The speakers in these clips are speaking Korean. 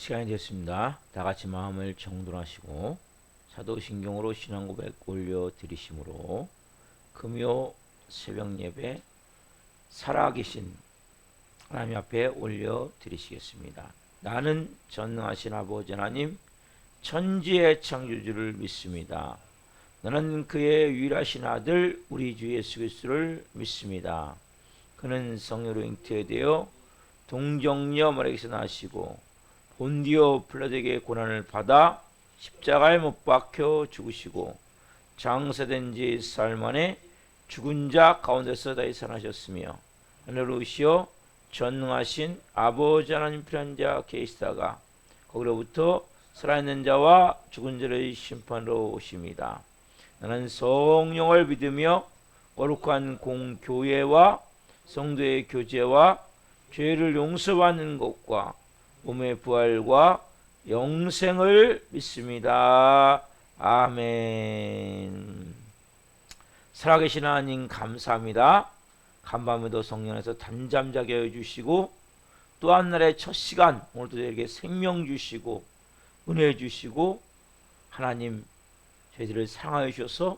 시간이 됐습니다. 다 같이 마음을 정돈하시고 사도신경으로 신앙 고백 올려드리심으로 금요 새벽 예배 살아계신 하나님 앞에 올려드리시겠습니다. 나는 전능하신 아버지 하나님 천지의 창조주를 믿습니다. 나는 그의 유일하신 아들 우리 주 예수 그리스도를 믿습니다. 그는 성령으로 잉태되어 동정녀 마리아에게서 나시고 본디오 필라도에게 고난을 받아 십자가에 못 박혀 죽으시고 장사된 지 사흘 만에 죽은 자 가운데서 다시 살아나셨으며 하늘로 오시어 전능하신 아버지 하나님 편한 자 계시다가 거기로부터 살아있는 자와 죽은 자를 심판으로 오십니다. 나는 성령을 믿으며 거룩한 공교회와 성도의 교제와 죄를 용서받는 것과 몸의 부활과 영생을 믿습니다. 아멘. 살아계신 하나님 감사합니다. 간밤에도 성령에서 단잠 자게 해주시고 또 한 날의 첫 시간 오늘도 저에게 생명 주시고 은혜 주시고 하나님 저희들을 사랑하여 주셔서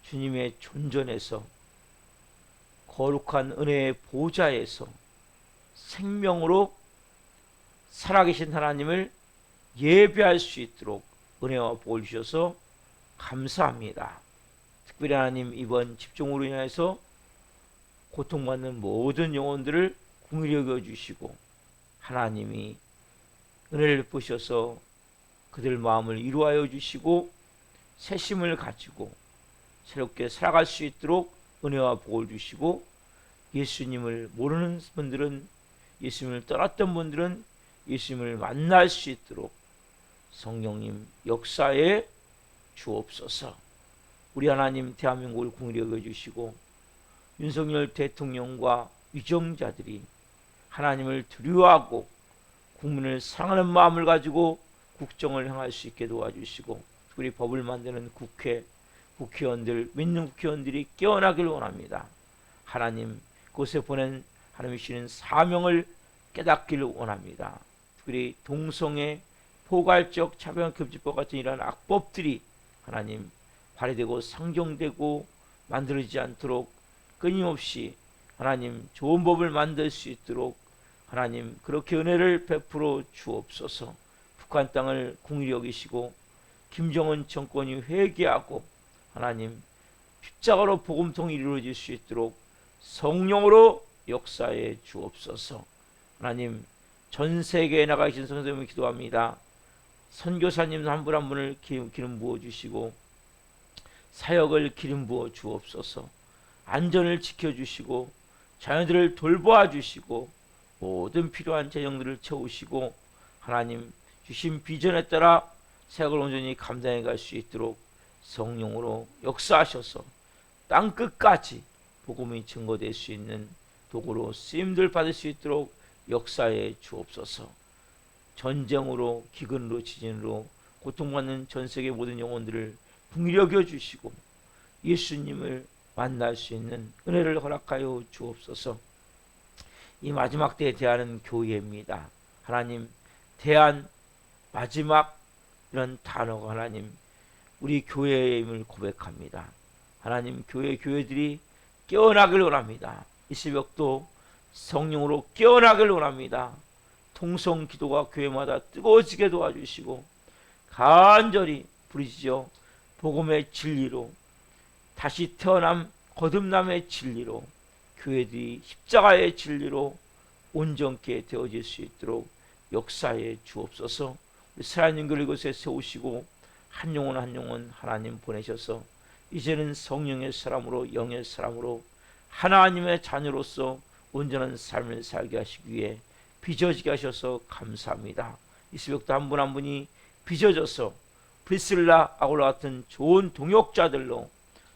주님의 존전에서 거룩한 은혜의 보좌에서 생명으로 살아계신 하나님을 예배할 수 있도록 은혜와 복을 주셔서 감사합니다. 특별히 하나님 이번 집중으로 인해서 고통받는 모든 영혼들을 긍휼히 여겨주시고 하나님이 은혜를 베푸셔서 그들 마음을 이루하여 주시고 새심을 가지고 새롭게 살아갈 수 있도록 은혜와 복을 주시고 예수님을 모르는 분들은 예수님을 떠났던 분들은 예수님을 만날 수 있도록 성령님 역사에 주옵소서. 우리 하나님 대한민국을 긍휼히 여겨주시고 윤석열 대통령과 위정자들이 하나님을 두려워하고 국민을 사랑하는 마음을 가지고 국정을 행할 수 있게 도와주시고 특별히 법을 만드는 국회의원들 믿는 국회의원들이 깨어나길 원합니다. 하나님 그곳에 보낸 하나님이 주시는 사명을 깨닫기를 원합니다. 특별히 동성애 포괄적 차별금지법 같은 이러한 악법들이 하나님 발휘되고 상정되고 만들어지지 않도록 끊임없이 하나님 좋은 법을 만들 수 있도록 하나님 그렇게 은혜를 베풀어 주옵소서. 북한 땅을 긍휼히 여기시고 김정은 정권이 회개하고 하나님 십자가로 복음통이 이루어질 수 있도록 성령으로 역사해 주옵소서. 하나님 전 세계에 나가 계신 성도님을 기도합니다. 선교사님 한 분 한 분을 기름 부어 주시고 사역을 기름 부어 주옵소서. 안전을 지켜주시고 자녀들을 돌보아 주시고 모든 필요한 재정들을 채우시고 하나님 주신 비전에 따라 사역을 온전히 감당해 갈 수 있도록 성령으로 역사하셔서 땅끝까지 복음이 증거될 수 있는 도구로 쓰임들 받을 수 있도록 역사해 주옵소서. 전쟁으로 기근으로 지진으로 고통받는 전세계 모든 영혼들을 긍휼히 여겨 주시고 예수님을 만날 수 있는 은혜를 허락하여 주옵소서. 이 마지막 때에 대하는 교회입니다. 하나님 대한 마지막 이런 단어가 하나님 우리 교회의 힘을 고백합니다. 하나님 교회들이 깨어나길 원합니다. 이 새벽도 성령으로 깨어나길 원합니다. 통성 기도가 교회마다 뜨거워지게 도와주시고 간절히 부르짖어 복음의 진리로 다시 태어남 거듭남의 진리로 교회들이 십자가의 진리로 온전케 되어질 수 있도록 역사해 주옵소서. 우리 살아있는 교회 이곳에 세우시고 한 영혼 한 영혼 하나님 보내셔서 이제는 성령의 사람으로 영의 사람으로 하나님의 자녀로서 온전한 삶을 살게 하시기 위해 빚어지게 하셔서 감사합니다. 이 새벽도 한 분 한 분이 빚어져서 프리실라 아굴라 같은 좋은 동역자들로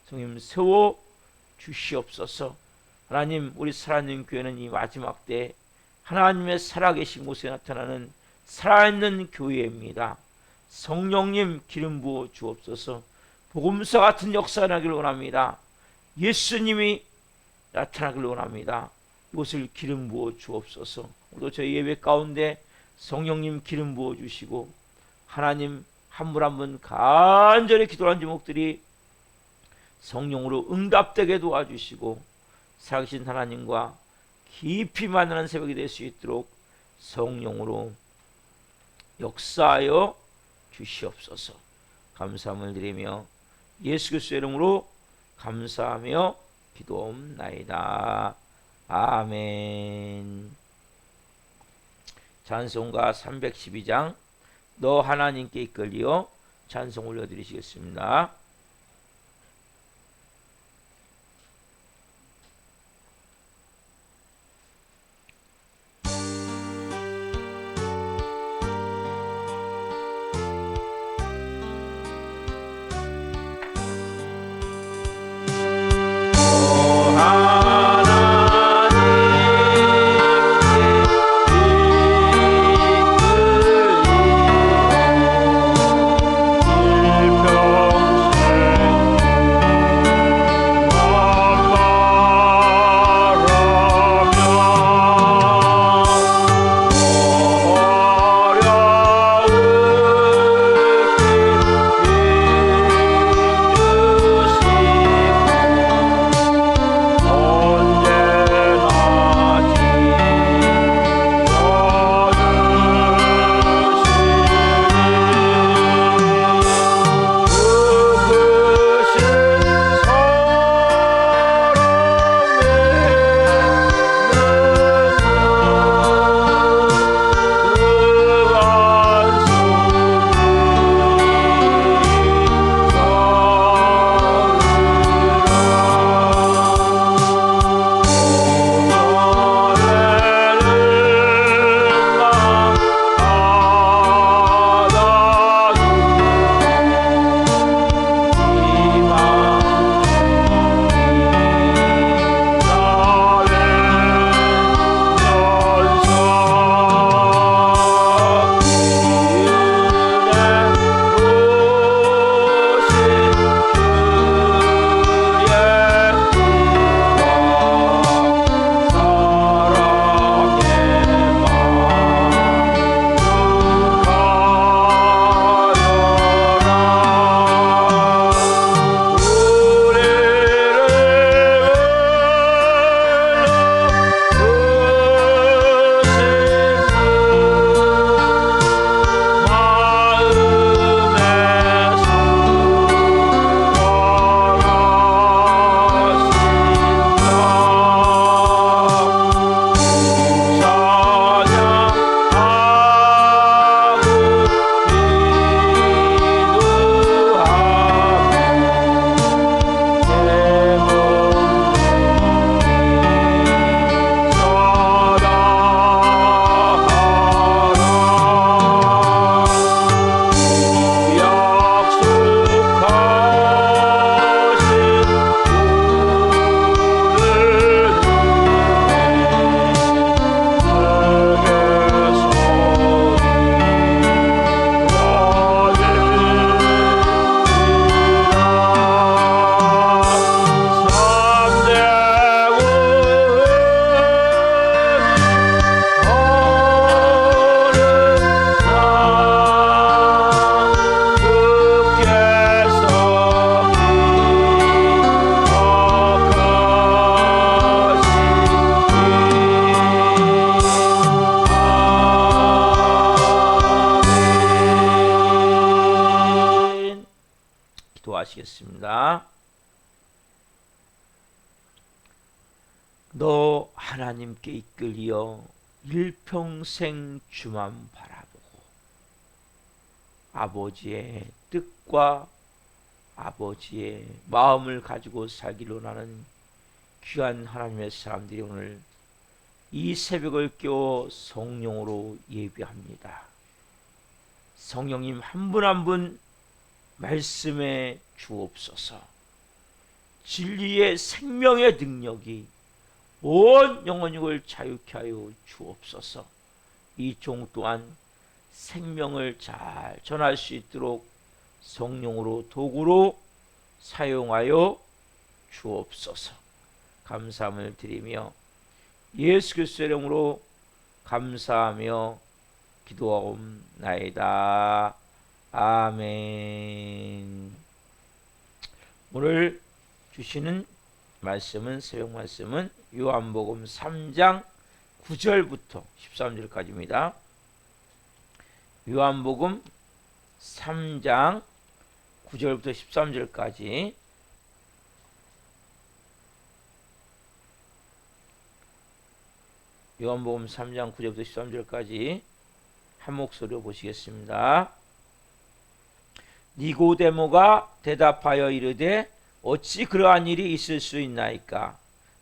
성님 세워 주시옵소서. 하나님 우리 살아있는 교회는 이 마지막 때 하나님의 살아계신 곳에 나타나는 살아있는 교회입니다. 성령님 기름 부어 주옵소서. 복음서 같은 역사가 나기를 원합니다. 예수님이 나타나기를 원합니다. 이곳을 기름 부어 주옵소서. 오늘도 저희 예배 가운데 성령님 기름 부어주시고 하나님 한 분 한 분 간절히 기도하는 제목들이 성령으로 응답되게 도와주시고 살아계신 하나님과 깊이 만나는 새벽이 될 수 있도록 성령으로 역사하여 주시옵소서. 감사함을 드리며 예수 그리스도의 이름으로 감사하며 기도옵나이다. 아멘. 찬송가 312장 너 하나님께 이끌리어 찬송 올려드리시겠습니다. 기도하시겠습니다. 너 하나님께 이끌리어 일평생 주만 바라보고 아버지의 뜻과 아버지의 마음을 가지고 살기로 나는 귀한 하나님의 사람들이 오늘 이 새벽을 깨워 성령으로 예비합니다. 성령님 한 분 한 분 말씀해 주옵소서. 진리의 생명의 능력이 온 영혼육을 자유케 하여 주옵소서. 이 종 또한 생명을 잘 전할 수 있도록 성령으로 도구로 사용하여 주옵소서. 감사함을 드리며 예수 그리스도의 이름으로 감사하며 기도하옵나이다. 아멘. 오늘 주시는 말씀은, 새벽 말씀은 요한복음 3장 9절부터 13절까지입니다. 요한복음 3장 9절부터 13절까지 요한복음 3장 9절부터 13절까지 한 목소리로 보시겠습니다. 니고데모가 대답하여 이르되 어찌 그러한 일이 있을 수 있나이까?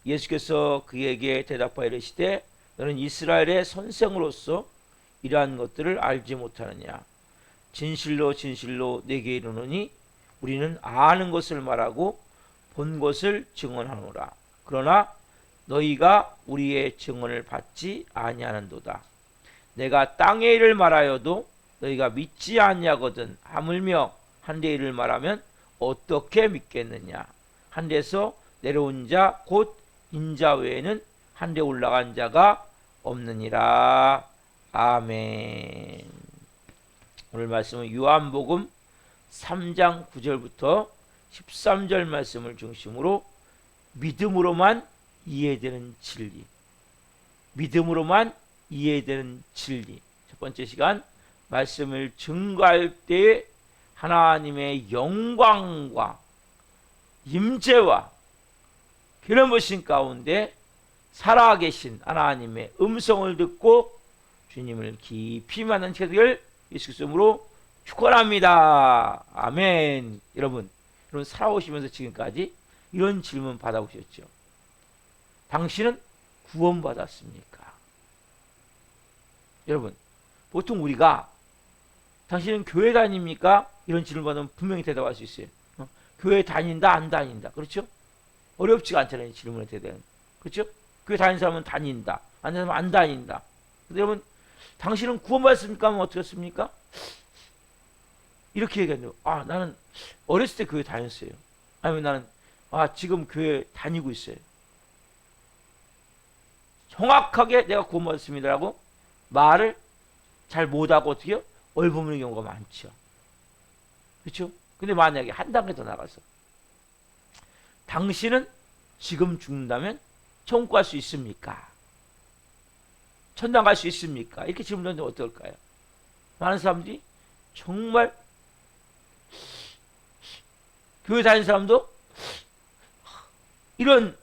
예수께서 그에게 대답하여 이르시되 너는 이스라엘의 선생으로서 이러한 것들을 알지 못하느냐? 진실로 진실로 내게 이르노니 우리는 아는 것을 말하고 본 것을 증언하노라. 그러나 너희가 우리의 증언을 받지 아니하는도다. 내가 땅의 일을 말하여도 너희가 믿지 아니하거든. 하물며 한 데 일을 말하면 어떻게 믿겠느냐? 한 데서 내려온 자 곧 인자 외에는 한 데 올라간 자가 없느니라. 아멘. 오늘 말씀은 요한복음 3장 9절부터 13절 말씀을 중심으로 믿음으로만 이해되는 진리, 믿음으로만 이해되는 진리. 첫 번째 시간 말씀을 증거할 때 하나님의 영광과 임재와 기름부심 가운데 살아계신 하나님의 음성을 듣고 주님을 깊이 만난 체득을 예수 그리스도로 축원합니다. 아멘. 여러분 살아오시면서 지금까지 이런 질문 받아보셨죠? 당신은 구원받았습니까? 여러분, 보통 우리가 당신은 교회 다닙니까? 이런 질문 받으면 분명히 대답할 수 있어요. 교회 다닌다, 안 다닌다. 그렇죠? 어렵지가 않잖아요. 질문에 대답하는. 그렇죠? 교회 다니는 사람은 다닌다, 안 다니는 사람은 안 다닌다. 근데 여러분, 당신은 구원받았습니까? 하면 어떻게 했습니까? 이렇게 얘기하는데, 나는 어렸을 때 교회 다녔어요. 아니면 나는, 지금 교회 다니고 있어요. 정확하게 내가 구원받았습니다라고 말을 잘 못하고 어떻게 해요? 얼버무리는 경우가 많죠. 그렇죠? 근데 만약에 한 단계 더 나가서 당신은 지금 죽는다면 천국 갈 수 있습니까? 천당 갈 수 있습니까? 이렇게 질문하는데 어떨까요? 많은 사람들이 정말 교회 다니는 사람도 이런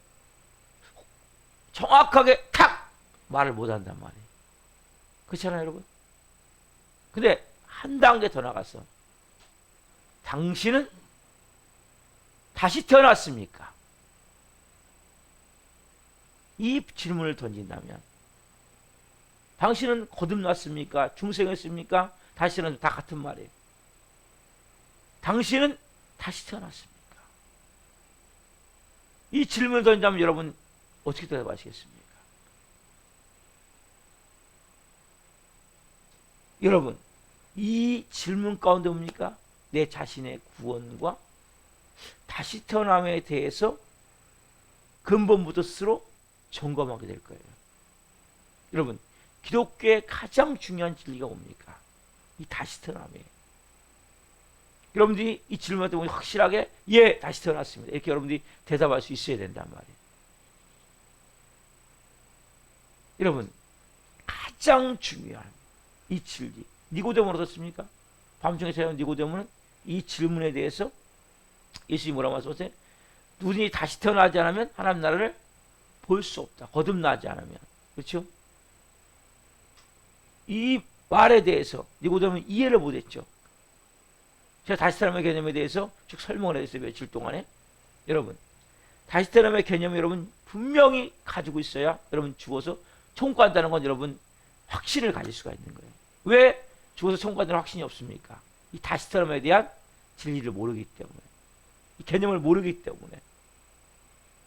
정확하게 탁 말을 못한단 말이에요. 그렇잖아요, 여러분? 근데 한 단계 더 나가서 당신은 다시 태어났습니까? 이 질문을 던진다면 당신은 거듭났습니까? 중생했습니까? 다시 태어났습니까? 다 같은 말이에요. 당신은 다시 태어났습니까? 이 질문을 던진다면 여러분 어떻게 대답하시겠습니까? 여러분, 이 질문 가운데 뭡니까? 내 자신의 구원과 다시 태어남에 대해서 근본부터 스스로 점검하게 될 거예요. 여러분, 기독교의 가장 중요한 진리가 뭡니까? 이 다시 태어남이에요. 여러분들이 이 질문 때문에 확실하게 예, 다시 태어났습니다. 이렇게 여러분들이 대답할 수 있어야 된단 말이에요. 여러분, 가장 중요한 이 진리. 니고데모는 어떻습니까? 밤중에 찾아온 니고데모는 이 질문에 대해서 예수님이 뭐라고 말씀하세요? 누구든지 다시 태어나지 않으면 하나님 나라를 볼 수 없다. 거듭나지 않으면. 그렇죠? 이 말에 대해서 니고데모는 이해를 못했죠. 제가 다시 태어남의 개념에 대해서 쭉 설명을 했어요. 며칠 동안에. 여러분, 다시 태어남의 개념 여러분 분명히 가지고 있어야 여러분 죽어서 천국 간다는 건 여러분 확신을 가질 수가 있는 거예요. 왜 죽어서 천국 간다는 확신이 없습니까? 이 다시 태어남에 대한 진리를 모르기 때문에, 이 개념을 모르기 때문에.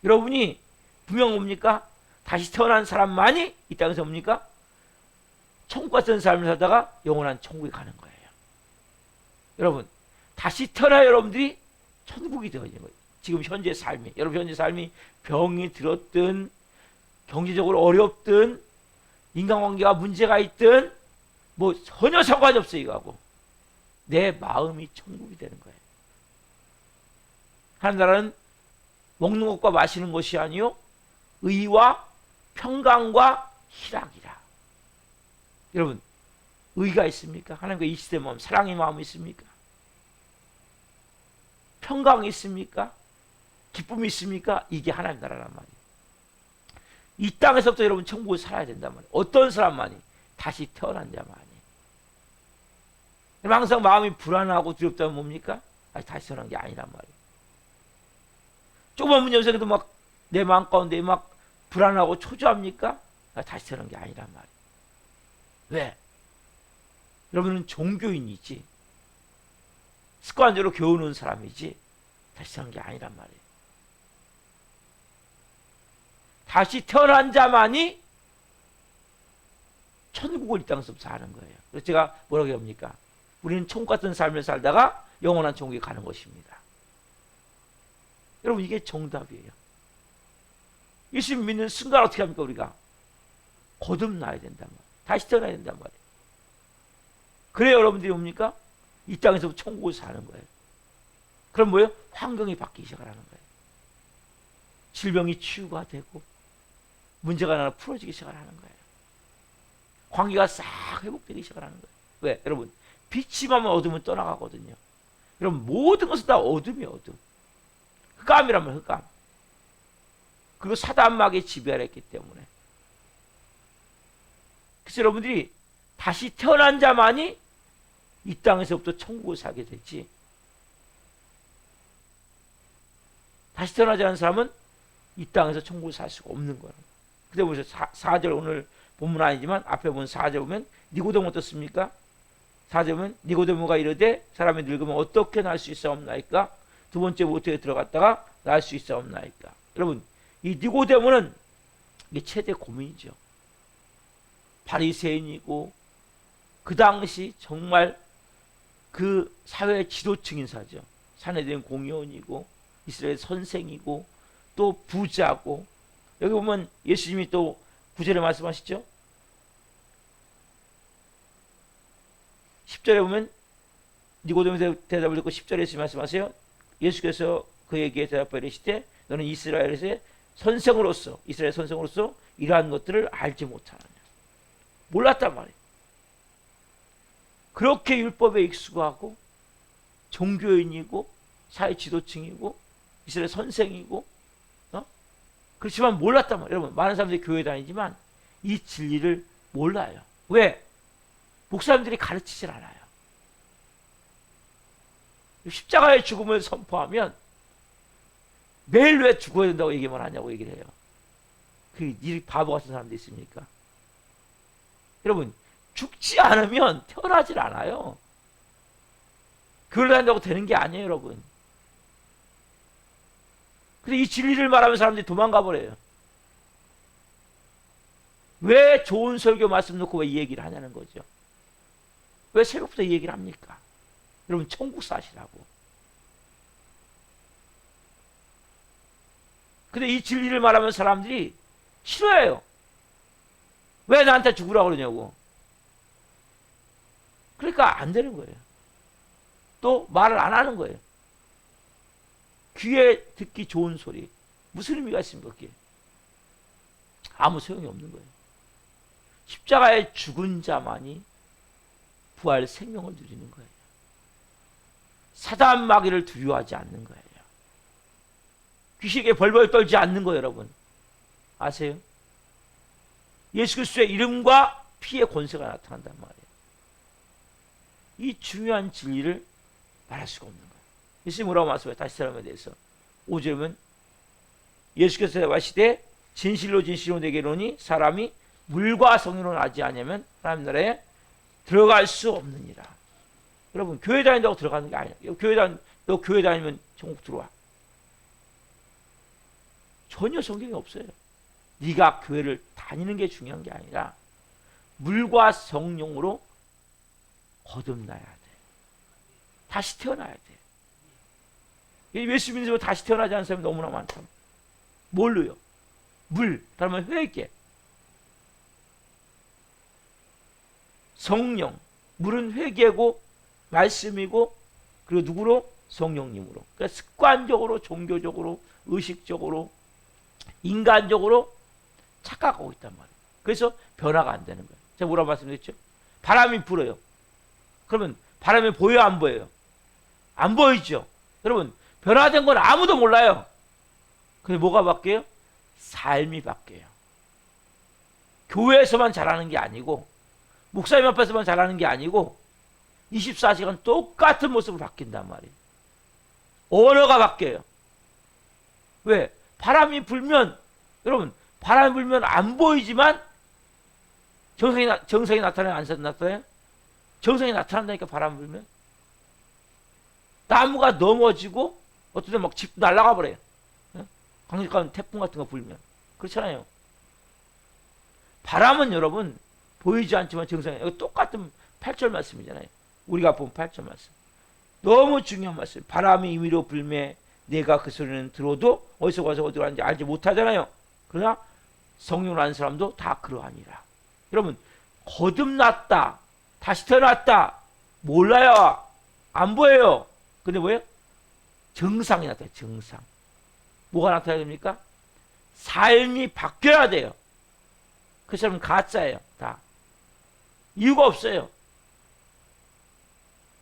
여러분이 분명 뭡니까? 다시 태어난 사람만이 이 땅에서 뭡니까? 천국 같은 삶을 살다가 영원한 천국에 가는 거예요. 여러분, 다시 태어나 여러분들이 천국이 되어 있는 거예요. 지금 현재 삶이, 여러분 현재 삶이 병이 들었든 경제적으로 어렵든 인간관계가 문제가 있든 뭐 전혀 상관이 없어요. 이거하고 내 마음이 천국이 되는 거예요. 하나님 나라는 먹는 것과 마시는 것이 아니요 의와 평강과 희락이라. 여러분 의가 있습니까? 하나님과 일치된 마음, 사랑의 마음이 있습니까? 평강이 있습니까? 기쁨이 있습니까? 이게 하나님 나라란 말이에요. 이 땅에서부터 여러분 천국을 살아야 된단 말이에요. 어떤 사람만이? 다시 태어난 자만이. 항상 마음이 불안하고 두렵다면 뭡니까? 다시 태어난 게 아니란 말이에요. 조그만 문제 없어도 막 내 마음 가운데 막 불안하고 초조합니까? 다시 태어난 게 아니란 말이에요. 왜? 여러분은 종교인이지 습관적으로 교훈하는 사람이지 다시 태어난 게 아니란 말이에요. 다시 태어난 자만이 천국을 이 땅에서 사는 거예요. 그래서 제가 뭐라고 합니까? 우리는 천국 같은 삶을 살다가 영원한 천국에 가는 것입니다. 여러분 이게 정답이에요. 예수님 믿는 순간 어떻게 합니까? 우리가 거듭나야 된단 말이에요. 다시 태어나야 된단 말이에요. 그래야 여러분들이 뭡니까? 이 땅에서 천국을 사는 거예요. 그럼 뭐예요? 환경이 바뀌기 시작하는 거예요. 질병이 치유가 되고 문제가 하나 풀어지기 시작하는 거예요. 관계가 싹 회복되기 시작하는 거예요. 왜? 여러분 빛이 가면 어둠은 떠나가거든요. 여러분 모든 것은 다 어둠이에요. 어둠. 흑암이라면 흑암. 그리고 사단마귀의 지배를 했기 때문에. 그래서 여러분들이 다시 태어난 자만이 이 땅에서부터 천국을 살게 되지, 다시 태어나지 않은 사람은 이 땅에서 천국을 살 수가 없는 거예요. 근데 보세요. 4절 오늘 본문 아니지만 앞에 보면 4절 보면 니고데모 어떻습니까? 4절 보면 니고데모가 이르되 사람이 늙으면 어떻게 날 수 있사옵나이까? 두 번째 모태에 들어갔다가 날 수 있사옵나이까? 여러분 이 니고데모는 이게 최대 고민이죠. 바리새인이고 그 당시 정말 그 사회의 지도층 인사죠. 사내된 공의원이고 이스라엘 선생이고 또 부자고, 여기 보면 예수님이 또 9절에 말씀하시죠. 10절에 보면 니고데모에 대답을 듣고 10절에 예수님 말씀하세요. 예수께서 그에게 대답하여 이르시되 너는 이스라엘에서의 선생으로서, 이스라엘 선생으로서 이러한 것들을 알지 못하느냐. 몰랐단 말이에요. 그렇게 율법에 익숙하고 종교인이고 사회 지도층이고 이스라엘 선생이고 그렇지만 몰랐단 말이에요. 여러분 많은 사람들이 교회 다니지만 이 진리를 몰라요. 왜? 목사님들이 가르치질 않아요. 십자가의 죽음을 선포하면 매일 왜 죽어야 된다고 얘기만 하냐고 얘기를 해요. 그 이 바보 같은 사람도 있습니까? 여러분 죽지 않으면 태어나질 않아요. 그걸 한다고 되는 게 아니에요, 여러분. 근데 이 진리를 말하면 사람들이 도망가 버려요. 왜 좋은 설교 말씀 놓고 왜 이 얘기를 하냐는 거죠. 왜 새벽부터 이 얘기를 합니까? 여러분 천국 사시라고. 근데 이 진리를 말하면 사람들이 싫어해요. 왜 나한테 죽으라고 그러냐고. 그러니까 안 되는 거예요. 또 말을 안 하는 거예요. 귀에 듣기 좋은 소리. 무슨 의미가 있습니까? 그게? 아무 소용이 없는 거예요. 십자가에 죽은 자만이 부활 생명을 누리는 거예요. 사단 마귀를 두려워하지 않는 거예요. 귀신에게 벌벌 떨지 않는 거예요, 여러분. 아세요? 예수 그리스도의 이름과 피의 권세가 나타난단 말이에요. 이 중요한 진리를 말할 수가 없는 거예요. 예수님 뭐라고 말씀해요? 다시 사람에 대해서 5절은 예수께서 대답하시되 진실로 진실로 내게 이르노니 사람이 물과 성령으로 나지 않으면 하나님 나라에 들어갈 수 없느니라. 여러분 교회 다닌다고 들어가는 게 아니야. 너 교회 다니면 천국 들어와. 전혀 성경이 없어요. 네가 교회를 다니는 게 중요한 게 아니라 물과 성령으로 거듭나야 돼. 다시 태어나야 돼. 예수 믿는 사람 다시 태어나지 않은 사람이 너무나 많다. 뭘로요? 물, 다른 말 회개. 성령, 물은 회개고 말씀이고 그리고 누구로? 성령님으로. 그러니까 습관적으로, 종교적으로, 의식적으로, 인간적으로 착각하고 있단 말이에요. 그래서 변화가 안 되는 거예요. 제가 뭐라고 말씀드렸죠? 바람이 불어요. 그러면 바람이 보여요, 안 보여요? 안 보이죠. 여러분, 변화된 건 아무도 몰라요. 근데 뭐가 바뀌어요? 삶이 바뀌어요. 교회에서만 잘하는 게 아니고, 목사님 앞에서만 잘하는 게 아니고 24시간 똑같은 모습으로 바뀐단 말이에요. 언어가 바뀌어요. 왜? 바람이 불면, 여러분, 바람이 불면 안 보이지만 정상이 나타나요? 안 나타나요? 정상이 나타난다니까. 바람 불면 나무가 넘어지고 어떤 데 막 집도 날아가 버려요. 강력한 태풍 같은 거 불면. 그렇잖아요. 바람은 여러분 보이지 않지만 정상이에요. 이거 똑같은 8절 말씀이잖아요. 우리가 본 8절 말씀. 너무 중요한 말씀. 바람이 임의로 불매 내가 그 소리는 들어도 어디서 가서 어디로 가는지 알지 못하잖아요. 그러나 성령을 아는 사람도 다 그러하니라. 여러분, 거듭났다, 다시 태어났다, 몰라요. 안 보여요. 근데 뭐예요? 증상이 나타나요. 증상. 뭐가 나타나야 됩니까? 삶이 바뀌어야 돼요. 그 사람은 가짜예요. 다. 이유가 없어요.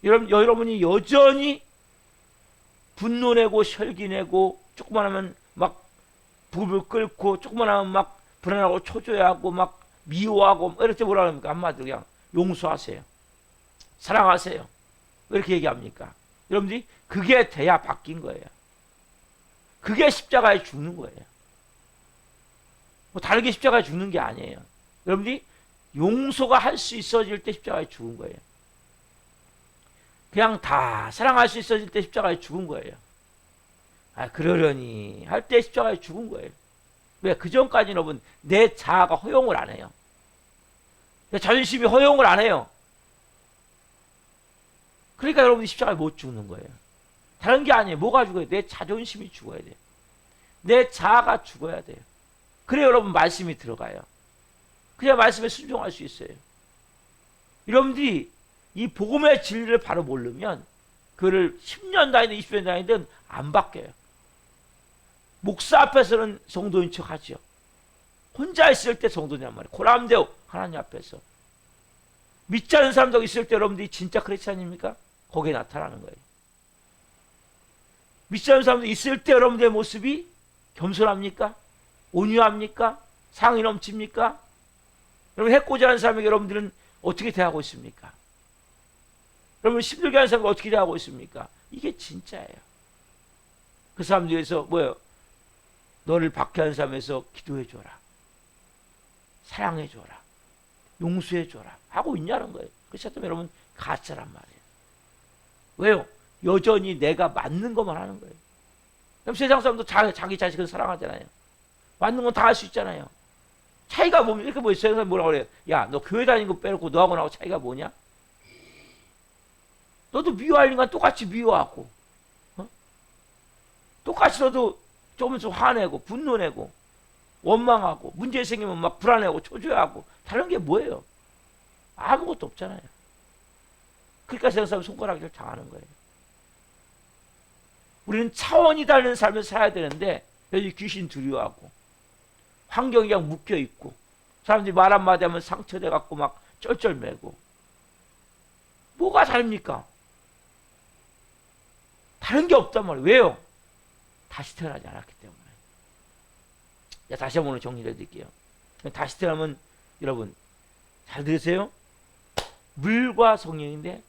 여러분이 여전히 분노 내고 혈기 내고 조금만 하면 막 부부를 끓고 조금만 하면 막 불안하고 초조해하고 막 미워하고 이럴 때 뭐라 합니까? 한마디로 그냥 용서하세요. 사랑하세요. 왜 이렇게 얘기합니까? 여러분들이 그게 돼야 바뀐 거예요. 그게 십자가에 죽는 거예요. 뭐 다르게 십자가에 죽는 게 아니에요. 여러분들이 용서가 할 수 있어질 때 십자가에 죽은 거예요. 그냥 다 사랑할 수 있어질 때 십자가에 죽은 거예요. 아, 그러려니 할 때 십자가에 죽은 거예요. 왜? 그 전까지는 여러분 내 자아가 허용을 안 해요. 내 자존심이 허용을 안 해요. 그러니까 여러분이 십자가에 못 죽는 거예요. 다른 게 아니에요. 뭐가 죽어야 돼? 내 자존심이 죽어야 돼요. 내 자아가 죽어야 돼요. 그래야 여러분 말씀이 들어가요. 그래야 말씀에 순종할 수 있어요. 여러분들이 이 복음의 진리를 바로 모르면 그를 10년 다니든 20년 다니든 안 바뀌어요. 목사 앞에서는 성도인 척 하죠. 혼자 있을 때 성도냐 말이에요. 고람되오 하나님 앞에서. 믿지 않는 사람도 있을 때 여러분들이 진짜 크리스찬입니까? 거기에 나타나는 거예요. 믿지 않는 사람도 있을 때 여러분들의 모습이 겸손합니까? 온유합니까? 상이 넘칩니까? 여러분 해코지 하는 사람에게 여러분들은 어떻게 대하고 있습니까? 여러분 힘들게 하는 사람에게 어떻게 대하고 있습니까? 이게 진짜예요. 그 사람들 위해서 뭐예요? 너를 박해하는 사람에서 기도해줘라. 사랑해줘라. 용서해줘라. 하고 있냐는 거예요. 그렇지 않으면 여러분 가짜란 말이에요. 왜요? 여전히 내가 맞는 것만 하는 거예요. 그럼 세상 사람도 자기 자식을 사랑하잖아요. 맞는 건 다 할 수 있잖아요. 차이가 뭡니까? 이렇게 뭐 세상 사람 뭐라고 그래요? 야, 너 교회 다니는 거 빼놓고 너하고 나하고 차이가 뭐냐? 너도 미워할 인간 똑같이 미워하고, 똑같이 너도 조금씩 화내고, 분노내고, 원망하고, 문제 생기면 막 불안해하고, 초조해하고, 다른 게 뭐예요? 아무것도 없잖아요. 그러니까 세상 사람 손가락질 당하는 거예요. 우리는 차원이 다른 삶을 살아야 되는데, 여기 귀신 두려워하고, 환경이 그냥 묶여있고, 사람들이 말 한마디 하면 상처돼갖고 막 쩔쩔매고, 뭐가 다릅니까? 다른 게 없단 말이에요. 왜요? 다시 태어나지 않았기 때문에. 자, 다시 한번 오늘 정리해 드릴게요. 다시 태어나면 여러분 잘 들으세요. 물과 성령인데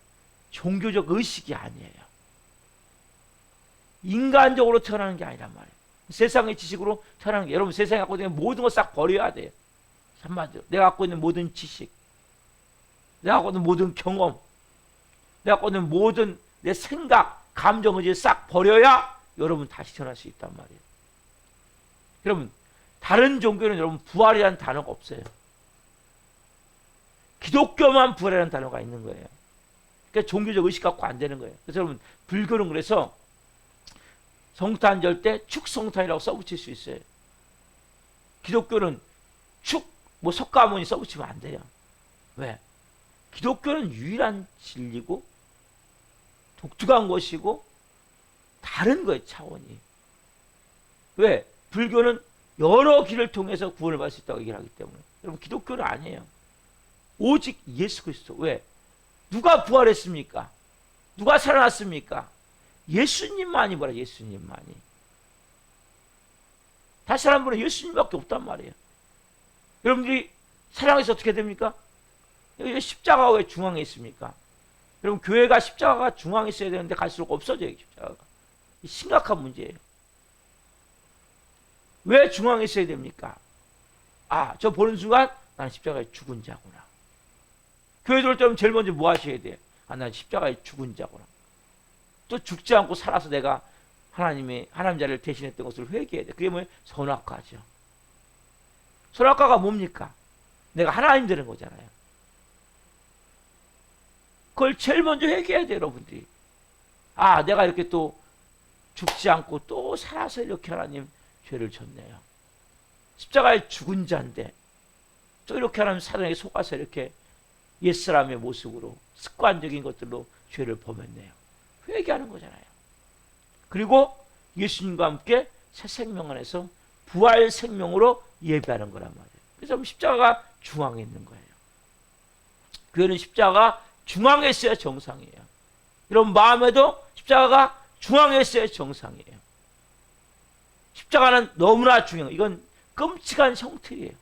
종교적 의식이 아니에요. 인간적으로 태어나는 게 아니란 말이에요. 세상의 지식으로 태어나는 게, 여러분 세상에 갖고 있는 모든 걸 싹 버려야 돼요. 한마디로 내가 갖고 있는 모든 지식, 내가 갖고 있는 모든 경험, 내가 갖고 있는 모든 내 생각, 감정, 의지 싹 버려야 여러분 다시 태어날 수 있단 말이에요. 여러분 다른 종교는 여러분 부활이라는 단어가 없어요. 기독교만 부활이라는 단어가 있는 거예요. 그러니까 종교적 의식 갖고 안 되는 거예요. 그래서 여러분 불교는 그래서 성탄 절 때 축성탄이라고 써붙일 수 있어요. 기독교는 축, 뭐 석가모니 써붙이면 안 돼요. 왜? 기독교는 유일한 진리고 독특한 것이고 다른 거예요, 차원이. 왜? 불교는 여러 길을 통해서 구원을 받을 수 있다고 얘기를 하기 때문에. 여러분, 기독교는 아니에요. 오직 예수 그리스도. 왜? 누가 부활했습니까? 누가 살아났습니까? 예수님만이 뭐라, 예수님만이. 다시 사는 분은 예수님밖에 없단 말이에요. 여러분들이 사랑해서 어떻게 됩니까? 여기 십자가가 왜 중앙에 있습니까? 여러분, 교회가 십자가가 중앙에 있어야 되는데 갈수록 없어져요, 십자가가. 심각한 문제예요. 왜 중앙에 있어야 됩니까? 아, 저 보는 순간 나는 십자가에 죽은 자구나. 교회 들어올 때면 제일 먼저 뭐 하셔야 돼요? 아, 나는 십자가에 죽은 자구나. 또 죽지 않고 살아서 내가 하나님 자리를 대신했던 것을 회개해야 돼. 그게 뭐예요? 선악과죠. 선악과가 뭡니까? 내가 하나님 되는 거잖아요. 그걸 제일 먼저 회개해야 돼요, 여러분들이. 아, 내가 이렇게 또 죽지 않고 또 살아서 이렇게 하나님 죄를 졌네요. 십자가에 죽은 자인데 또 이렇게 하나님 사랑에 속아서 이렇게 옛사람의 모습으로 습관적인 것들로 죄를 범했네요. 회개하는 거잖아요. 그리고 예수님과 함께 새 생명 안에서 부활 생명으로 예배하는 거란 말이에요. 그래서 십자가가 중앙에 있는 거예요. 교회는 십자가가 중앙에 있어야 정상이에요. 여러분, 마음에도 십자가가 중앙에 있어야 정상이에요. 십자가는 너무나 중요해요. 이건 끔찍한 형틀이에요.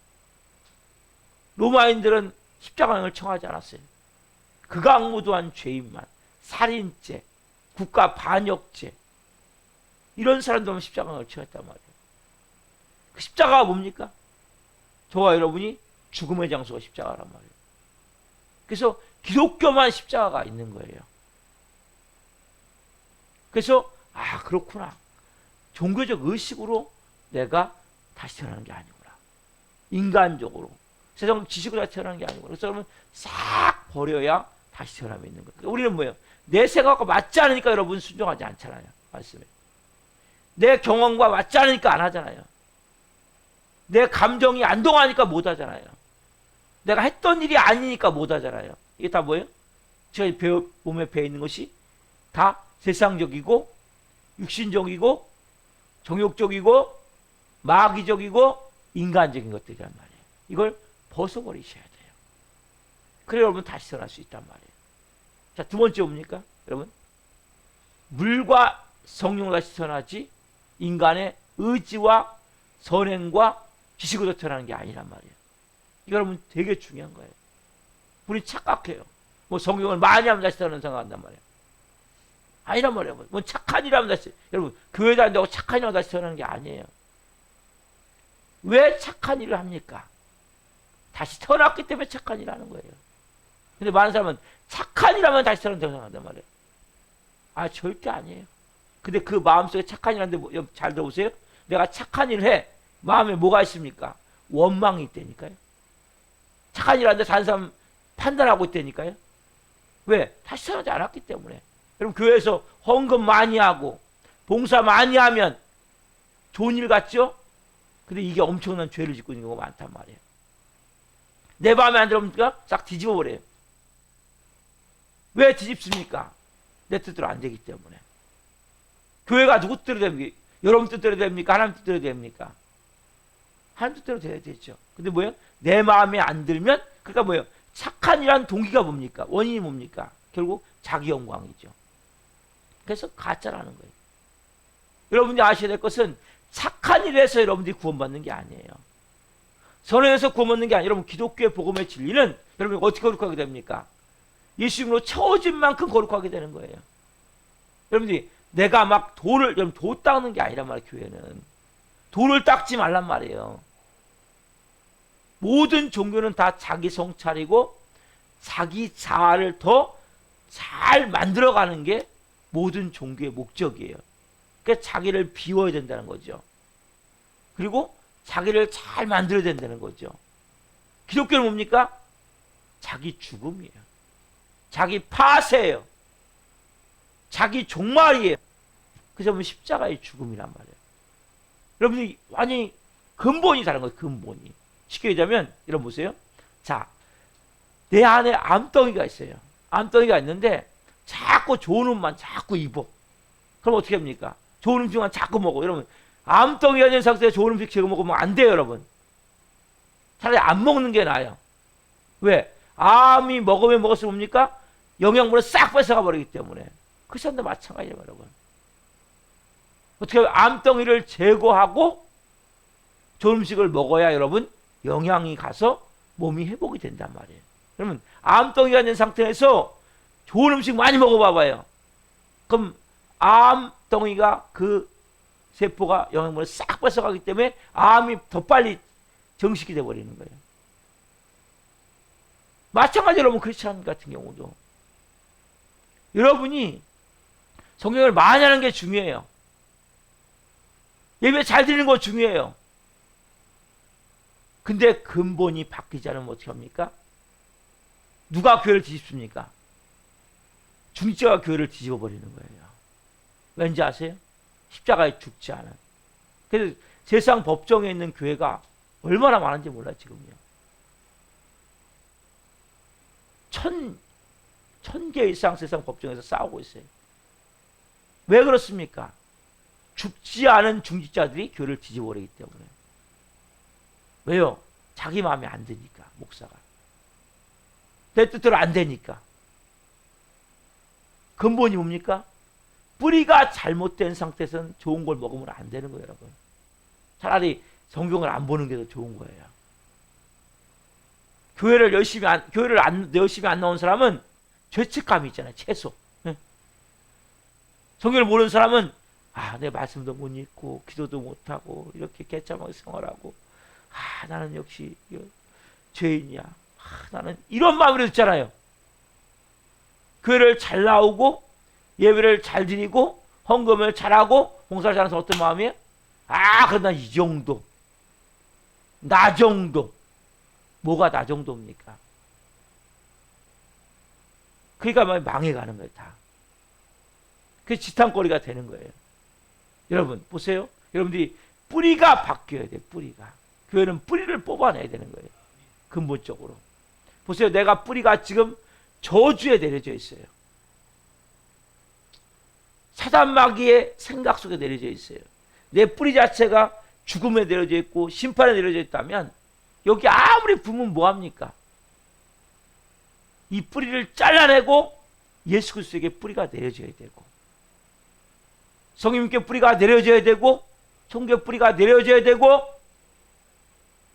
로마인들은 십자가를 청하지 않았어요. 극악무도한 죄인만, 살인죄, 국가 반역죄, 이런 사람들만 십자가를 청했단 말이에요. 그 십자가가 뭡니까? 저와 여러분이 죽음의 장소가 십자가란 말이에요. 그래서 기독교만 십자가가 있는 거예요. 그래서 아, 그렇구나. 종교적 의식으로 내가 다시 태어나는 게 아니구나. 인간적으로 세상 지식으로 다시 태어나는 게 아니구나. 그래서 여러분 싹 버려야 다시 태어남이 있는 거예요. 그러니까 우리는 뭐예요? 내 생각과 맞지 않으니까 여러분 순종하지 않잖아요. 말씀에. 내 경험과 맞지 않으니까 안 하잖아요. 내 감정이 안 동하니까 못 하잖아요. 내가 했던 일이 아니니까 못 하잖아요. 이게 다 뭐예요? 제가 몸에 배어 있는 것이 다 세상적이고 육신적이고 정욕적이고 마귀적이고 인간적인 것들이란 말이에요. 이걸 벗어버리셔야 돼요. 그래야 여러분 다시 태어날 수 있단 말이에요. 자, 두 번째 뭡니까? 여러분, 물과 성령으로 다시 태어나지 인간의 의지와 선행과 지식으로 태어나는 게 아니란 말이에요. 이거 여러분 되게 중요한 거예요. 우리 착각해요. 뭐 성경을 많이 하면 다시 태어나는 생각한단 말이에요. 아니란 말이에요. 뭐 착한 일 하면 다시, 여러분 교회 다닌다고 착한 일 하면 다시 태어나는 게 아니에요. 왜 착한 일을 합니까? 다시 태어났기 때문에 착한 일을 하는 거예요. 근데 많은 사람은 착한 일 하면 다시 태어난다고 생각한단 말이에요. 아, 절대 아니에요. 근데 그 마음속에 착한 일 하는데 잘 들어보세요. 내가 착한 일을 해. 마음에 뭐가 있습니까? 원망이 있다니까요. 착한 일 하는데 다른 사람 판단하고 있다니까요. 왜? 다시 태어나지 않았기 때문에. 여러분 교회에서 헌금 많이 하고 봉사 많이 하면 좋은 일 같죠? 근데 이게 엄청난 죄를 짓고 있는 경우가 많단 말이에요. 내 마음에 안 들어옵니까? 싹 뒤집어 버려요. 왜 뒤집습니까? 내 뜻대로 안 되기 때문에. 교회가 누구 뜻대로 됩니까? 여러분 뜻대로 됩니까? 하나님 뜻대로 됩니까? 하나님 뜻대로 돼야 되죠. 근데 뭐예요? 내 마음에 안 들면, 그러니까 뭐예요? 착한 일한 동기가 뭡니까? 원인이 뭡니까? 결국 자기 영광이죠. 그래서 가짜라는 거예요. 여러분이 아셔야 될 것은 착한 일에서 여러분들이 구원받는 게 아니에요. 선행에서 구원받는 게 아니에요. 여러분 기독교의 복음의 진리는 여러분이 어떻게 거룩하게 됩니까? 예수님으로 채워진 만큼 거룩하게 되는 거예요. 여러분들이 내가 막 여러분 도 닦는 게 아니란 말이에요. 교회는 돌을 닦지 말란 말이에요. 모든 종교는 다 자기 성찰이고 자기 자아를 더 잘 만들어가는 게 모든 종교의 목적이에요. 그러니까 자기를 비워야 된다는 거죠. 그리고 자기를 잘 만들어야 된다는 거죠. 기독교는 뭡니까? 자기 죽음이에요. 자기 파쇄예요. 자기 종말이에요. 그래서 십자가의 죽음이란 말이에요. 여러분이 완전히 근본이 다른 거예요. 근본이. 쉽게 얘기하면 여러분 보세요. 자, 내 안에 암덩이가 있어요. 암덩이가 있는데 자꾸 좋은 옷만 자꾸 입어. 그럼 어떻게 합니까? 좋은 음식만 자꾸 먹어. 여러분, 암덩이가 있는 상태에서 좋은 음식 제거 먹으면 안 돼요, 여러분. 차라리 안 먹는 게 나아요. 왜? 암이 먹으면 먹을수록 뭡니까? 영양분을 싹 뺏어가 버리기 때문에. 그 사람도 마찬가지예요, 여러분. 어떻게 하면 암덩이를 제거하고 좋은 음식을 먹어야 여러분 영양이 가서 몸이 회복이 된단 말이에요. 그러면 암덩이가 있는 상태에서 좋은 음식 많이 먹어봐봐요. 그럼 암덩이가 그 세포가 영양분을 싹 뺏어가기 때문에 암이 더 빨리 정식이 돼버리는 거예요. 마찬가지로 여러분 크리스찬 같은 경우도 여러분이 성경을 많이 하는 게 중요해요. 예배 잘 드리는 거 중요해요. 근데 근본이 바뀌지 않으면 어떻게 합니까? 누가 교회를 뒤집습니까? 중직자가 교회를 뒤집어 버리는 거예요. 왠지 아세요? 십자가에 죽지 않은. 그래서 세상 법정에 있는 교회가 얼마나 많은지 몰라요, 지금요. 천 개 이상 세상 법정에서 싸우고 있어요. 왜 그렇습니까? 죽지 않은 중직자들이 교회를 뒤집어버리기 때문에. 왜요? 자기 마음에 안 드니까, 목사가. 내 뜻대로 안 되니까. 근본이 뭡니까? 뿌리가 잘못된 상태에서는 좋은 걸 먹으면 안 되는 거예요, 여러분. 차라리 성경을 안 보는 게 더 좋은 거예요. 교회를 열심히 안 나온 사람은 죄책감이 있잖아요, 최소. 성경을 모르는 사람은 내 말씀도 못 읽고 기도도 못 하고 이렇게 개참하게 생활하고 나는 역시 죄인이야. 나는 이런 마음으로 듣잖아요. 교회를 잘 나오고 예배를 잘 드리고 헌금을 잘하고 봉사를 잘하는 사람 어떤 마음이에요? 그러나 이 정도. 나 정도. 뭐가 나 정도입니까? 그러니까 망해가는 거예요, 다. 그게 지탄거리가 되는 거예요. 여러분, 보세요. 여러분들이 뿌리가 바뀌어야 돼요, 뿌리가. 교회는 뿌리를 뽑아내야 되는 거예요. 근본적으로. 보세요. 내가 뿌리가 지금 저주에 내려져 있어요. 사단 마귀의 생각 속에 내려져 있어요. 내 뿌리 자체가 죽음에 내려져 있고 심판에 내려져 있다면 여기 아무리 부으면 뭐합니까? 이 뿌리를 잘라내고 예수 그리스도에게 뿌리가 내려져야 되고 성령님께 뿌리가 내려져야 되고 천국의 뿌리가 내려져야 되고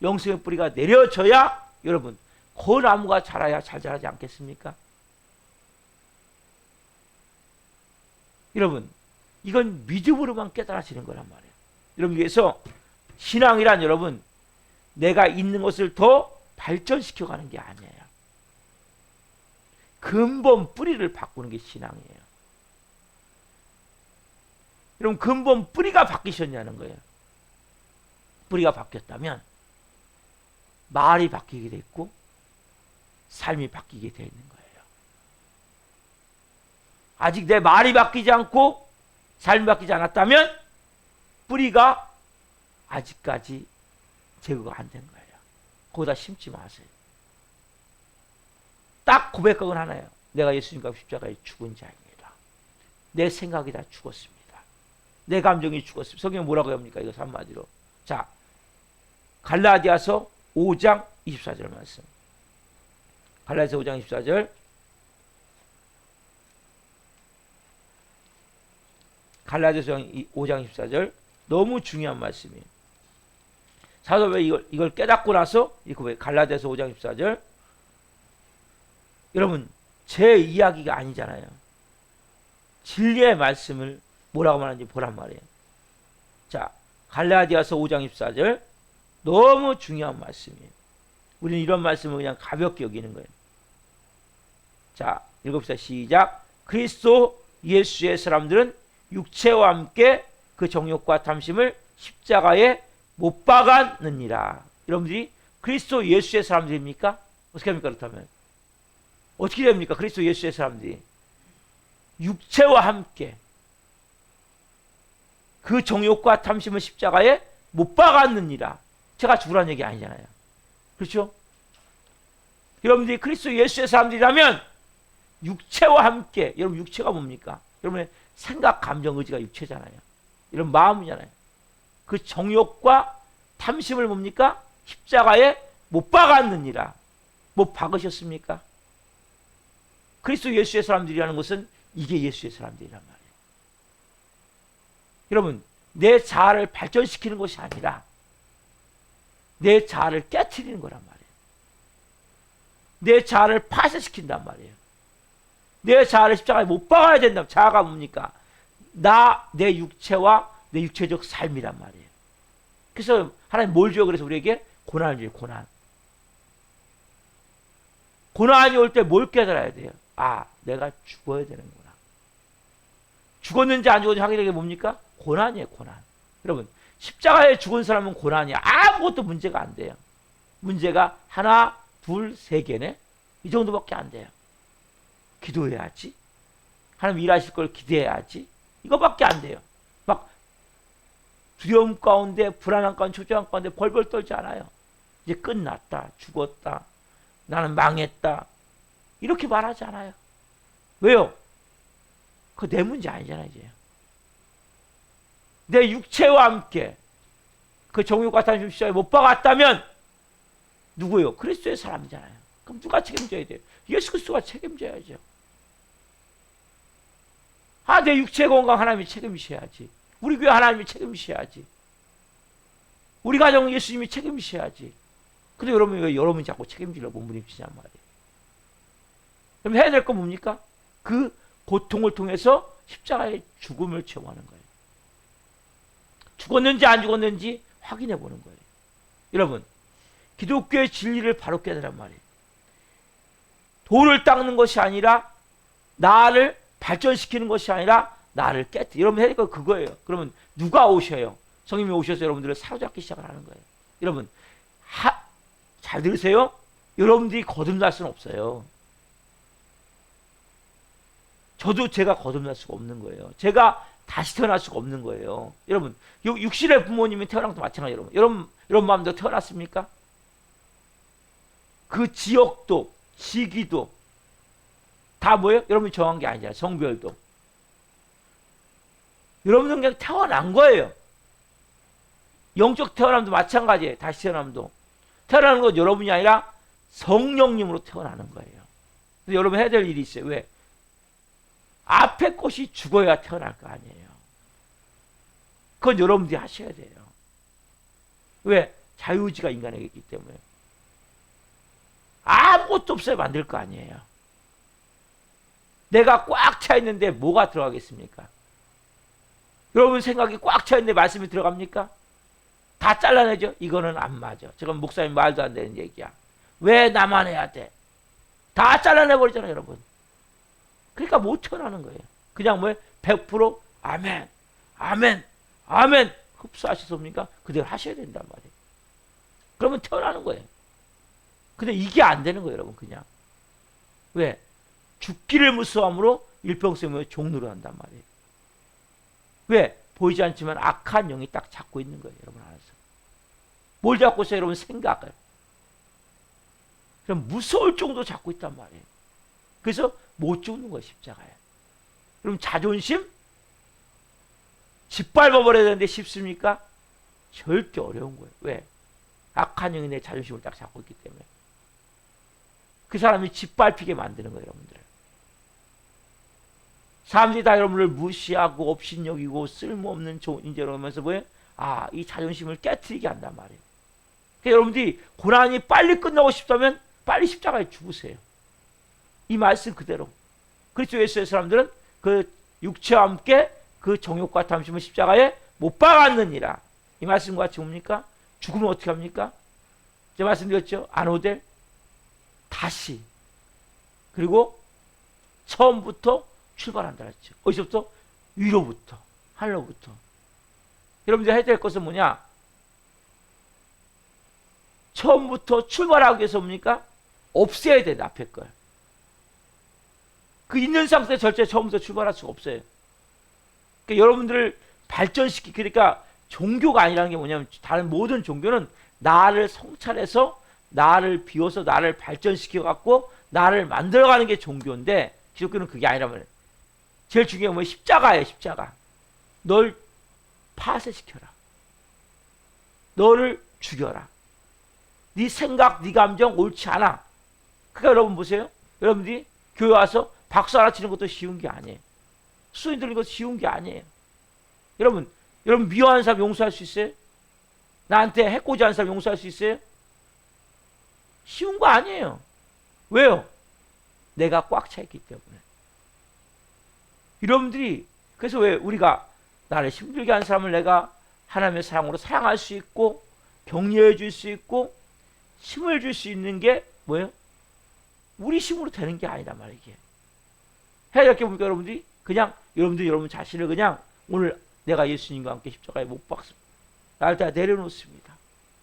영성의 뿌리가 내려져야 여러분 그 나무가 자라야 잘 자라지 않겠습니까? 여러분 이건 믿음으로만 깨달아지는 거란 말이에요. 여러분 그래서 신앙이란 여러분 내가 있는 것을 더 발전시켜가는 게 아니에요. 근본 뿌리를 바꾸는 게 신앙이에요. 여러분 근본 뿌리가 바뀌셨냐는 거예요. 뿌리가 바뀌었다면 말이 바뀌게 됐고 삶이 바뀌게 되어 있는 거예요. 아직 내 말이 바뀌지 않고 삶이 바뀌지 않았다면 뿌리가 아직까지 제거가 안 된 거예요. 거기다 심지 마세요. 딱 고백하건 하나요. 내가 예수님과 십자가에 죽은 자입니다. 내 생각이 다 죽었습니다. 내 감정이 죽었습니다. 성경이 뭐라고 합니까? 이거 한마디로. 자, 갈라디아서 5장 24절 말씀. 갈라디아서 5장 24절. 갈라디아서 5장 24절. 너무 중요한 말씀이에요. 사도 왜 이걸 깨닫고 나서 이거 갈라디아서 5장 24절. 여러분 제 이야기가 아니잖아요. 진리의 말씀을 뭐라고 말하는지 보란 말이에요. 자, 갈라디아서 5장 24절 너무 중요한 말씀이에요. 우리는 이런 말씀을 그냥 가볍게 여기는 거예요. 자, 읽읍시다. 시작. 그리스도 예수의 사람들은 육체와 함께 그 정욕과 탐심을 십자가에 못 박았느니라. 여러분들이 그리스도 예수의 사람들입니까? 어떻게 합니까? 그렇다면 어떻게 됩니까? 그리스도 예수의 사람들이 육체와 함께 그 정욕과 탐심을 십자가에 못 박았느니라. 제가 죽으라는 얘기 아니잖아요. 그렇죠? 여러분들이 그리스도 예수의 사람들이라면 육체와 함께, 여러분 육체가 뭡니까? 여러분의 생각, 감정, 의지가 육체잖아요. 이런 마음이잖아요. 그 정욕과 탐심을 뭡니까? 십자가에 못 박았느니라. 못 박으셨습니까? 그리스도 예수의 사람들이라는 것은 이게 예수의 사람들이란 말이에요. 여러분, 내 자아를 발전시키는 것이 아니라 내 자아를 깨트리는 거란 말이에요. 내 자아를 파쇄시킨단 말이에요. 내 자아를 십자가에 못 박아야 된다. 자아가 뭡니까? 내 육체와 내 육체적 삶이란 말이에요. 그래서 하나님 뭘 줘요? 그래서 우리에게 고난을 줘요. 고난. 고난이 올 때 뭘 깨달아야 돼요? 아, 내가 죽어야 되는구나. 죽었는지 안 죽었는지 확인하는 게 뭡니까? 고난이에요. 고난. 여러분, 십자가에 죽은 사람은 고난이야. 아무것도 문제가 안 돼요. 문제가 하나, 둘, 세 개네. 이 정도밖에 안 돼요. 기도해야지. 하나님 일하실 걸 기대해야지. 이거밖에 안 돼요. 막 두려움 가운데, 불안한 가운데, 초조한 가운데 벌벌 떨지 않아요. 이제 끝났다. 죽었다. 나는 망했다. 이렇게 말하지 않아요. 왜요? 그거 내 문제 아니잖아요. 이제. 내 육체와 함께 그 정욕과 탐심 십자가에 못 박았다면 누구요? 그리스도의 사람이잖아요. 그럼 누가 책임져야 돼요? 예수 그리스도가 책임져야죠. 아, 내 육체 건강 하나님이 책임지셔야지. 우리 교회 하나님이 책임지셔야지. 우리 가정 예수님이 책임지셔야지. 근데 여러분이 왜 여러분이 자꾸 책임지려고 몸부림치냔 말이에요. 그럼 해야 될 건 뭡니까? 그 고통을 통해서 십자가의 죽음을 체험하는 거예요. 죽었는지 안 죽었는지 확인해 보는 거예요. 여러분, 기독교의 진리를 바로 깨달란 말이에요. 돌을 닦는 것이 아니라 나를 발전시키는 것이 아니라 나를 깨뜨려. 여러분 해야 될 건 그거예요. 그러면 누가 오셔요? 성령님이 오셔서 여러분들을 사로잡기 시작을 하는 거예요. 여러분, 잘 들으세요? 여러분들이 거듭날 수는 없어요. 저도 제가 거듭날 수가 없는 거예요. 제가 다시 태어날 수가 없는 거예요. 여러분, 육신의 부모님이 태어난 것도 마찬가지예요. 여러분 마음대로 태어났습니까? 그 지역도, 시기도 다 뭐예요? 여러분이 정한 게 아니잖아요. 성별도. 여러분은 그냥 태어난 거예요. 영적 태어남도 마찬가지예요. 다시 태어남도. 태어나는 건 여러분이 아니라 성령님으로 태어나는 거예요. 근데 여러분 해야 될 일이 있어요. 왜? 앞에 것이 죽어야 태어날 거 아니에요. 그건 여러분들이 하셔야 돼요. 왜? 자유의지가 인간에게 있기 때문에. 아무것도 없어야 만들 거 아니에요. 내가 꽉 차 있는데 뭐가 들어가겠습니까? 여러분 생각이 꽉 차 있는데 말씀이 들어갑니까? 다 잘라내죠? 이거는 안 맞아. 저건 목사님 말도 안 되는 얘기야. 왜 나만 해야 돼? 다 잘라내버리잖아요, 여러분. 그러니까 못 태어나는 거예요. 그냥 뭐예요? 100% 아멘, 아멘, 아멘 흡수하시sob니까? 그대로 하셔야 된단 말이에요. 그러면 태어나는 거예요. 근데 이게 안 되는 거예요, 여러분. 그냥. 왜? 죽기를 무서함으로 일평생을 종로를 한단 말이에요. 왜? 보이지 않지만 악한 영이 딱 잡고 있는 거예요, 여러분 안에서. 뭘 잡고 있어요, 여러분? 생각을. 그럼 무서울 정도 잡고 있단 말이에요. 그래서 못 죽는 거예요, 십자가에. 그럼 자존심? 짓밟아버려야 되는데 쉽습니까? 절대 어려운 거예요. 왜? 악한 영이 내 자존심을 딱 잡고 있기 때문에. 그 사람이 짓밟히게 만드는 거예요, 여러분들. 사람들이 다 여러분을 무시하고 업신여기고 쓸모없는 좋은 인재로 하면서 뭐예요? 아, 이 자존심을 깨트리게 한단 말이에요. 그러니까 여러분들이 고난이 빨리 끝나고 싶다면 빨리 십자가에 죽으세요. 이 말씀 그대로. 그리스도 예수의 사람들은 그 육체와 함께 그 정욕과 탐심을 십자가에 못 박았느니라. 이 말씀과 같이 뭡니까? 죽으면 어떻게 합니까? 제가 말씀드렸죠? 안 오되 다시. 그리고 처음부터 출발한다 했죠. 어디서부터? 위로부터. 하늘로부터. 여러분들 해야 될 것은 뭐냐? 처음부터 출발하기 위해서 뭡니까? 없애야 돼, 앞에 걸. 그 있는 상태에서 절대 처음부터 출발할 수가 없어요. 그러니까 여러분들을 그러니까 종교가 아니라는 게 뭐냐면 다른 모든 종교는 나를 성찰해서 나를 비워서 나를 발전시켜 갖고 나를 만들어가는 게 종교인데 기독교는 그게 아니란 말이에요. 제일 중요한 건 십자가예요. 십자가. 널 파쇄시켜라. 너를 죽여라. 네 생각, 네 감정 옳지 않아. 그러니까 여러분 보세요. 여러분들이 교회 와서 박수 하나 치는 것도 쉬운 게 아니에요. 수인 들리는 것도 쉬운 게 아니에요. 여러분 미워하는 사람 용서할 수 있어요? 나한테 해코지하는 사람 용서할 수 있어요? 쉬운 거 아니에요. 왜요? 내가 꽉 차 있기 때문에. 여러분들이 그래서 왜 우리가 나를 힘들게 하는 사람을 내가 하나님의 사랑으로 사랑할 수 있고 격려해 줄 수 있고 힘을 줄 수 있는 게 뭐예요? 우리 힘으로 되는 게 아니란 말이에요. 해야 될 게 뭡니까 여러분들이? 그냥 여러분 자신을 그냥 오늘 내가 예수님과 함께 십자가에 못 박습니다. 나를 다 내려놓습니다.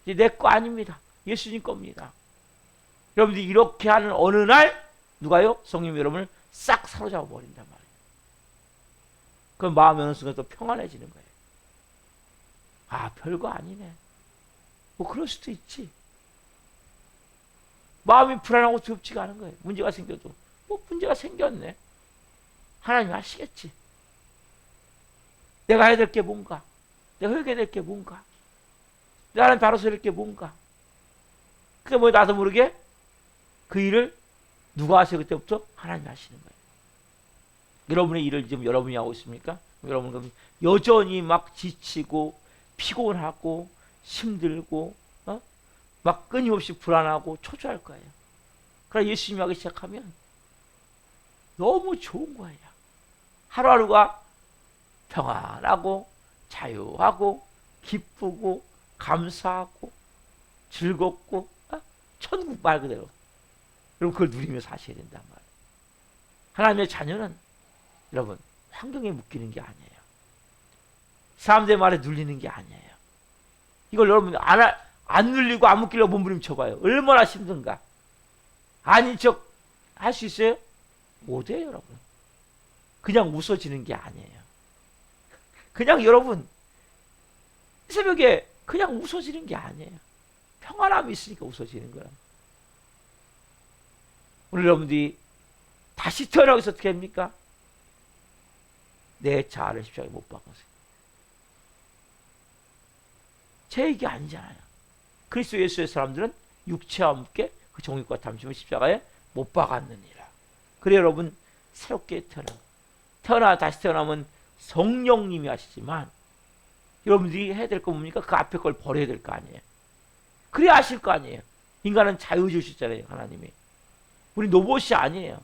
이제 내 거 아닙니다. 예수님 겁니다. 여러분들이 이렇게 하는 어느 날 누가요? 성령 여러분을 싹 사로잡아 버린단 말이에요. 그럼 마음의 어느 순간 또 평안해지는 거예요. 아, 별거 아니네. 뭐 그럴 수도 있지. 마음이 불안하고 두렵지가 않은 거예요. 문제가 생겨도 뭐 문제가 생겼네. 하나님 아시겠지. 내가 해야 될 게 뭔가, 내가 회개해야 될 게 뭔가, 내가 하나님 바로 서야 될 게 뭔가. 그게 뭐 나도 모르게 그 일을 누가 하세요? 그때부터 하나님이 하시는 거예요. 여러분의 일을 지금 여러분이 하고 있습니까? 여러분은 여전히 막 지치고 피곤하고 힘들고 막 끊임없이 불안하고 초조할 거예요. 그러나 예수님이 하기 시작하면 너무 좋은 거예요. 하루하루가 평안하고 자유하고 기쁘고 감사하고 즐겁고 천국 말 그대로. 여러분 그걸 누리며 사셔야 된단 말이에요. 하나님의 자녀는 여러분 환경에 묶이는 게 아니에요. 사람들의 말에 눌리는 게 아니에요. 이걸 여러분 안 눌리고 안 묶이려고 몸부림쳐봐요. 얼마나 힘든가. 아닌 척 할 수 있어요? 못해요 여러분. 그냥 웃어지는 게 아니에요. 그냥 여러분 새벽에 그냥 웃어지는 게 아니에요. 평안함이 있으니까 웃어지는 거야. 오늘 여러분들이 다시 태어나기 위해서 어떻게 합니까? 내 자아를 십자가에 못 박았어요. 제 얘기 아니잖아요. 그리스도 예수의 사람들은 육체와 함께 그 정욕과 탐심을 십자가에 못 박았느니라. 그래 여러분 새롭게 다시 태어나면 성령님이 하시지만 여러분들이 해야 될 거 뭡니까? 그 앞에 걸 버려야 될 거 아니에요. 그래야 아실 거 아니에요. 인간은 자유 주셨잖아요. 하나님이. 우리 로봇이 아니에요.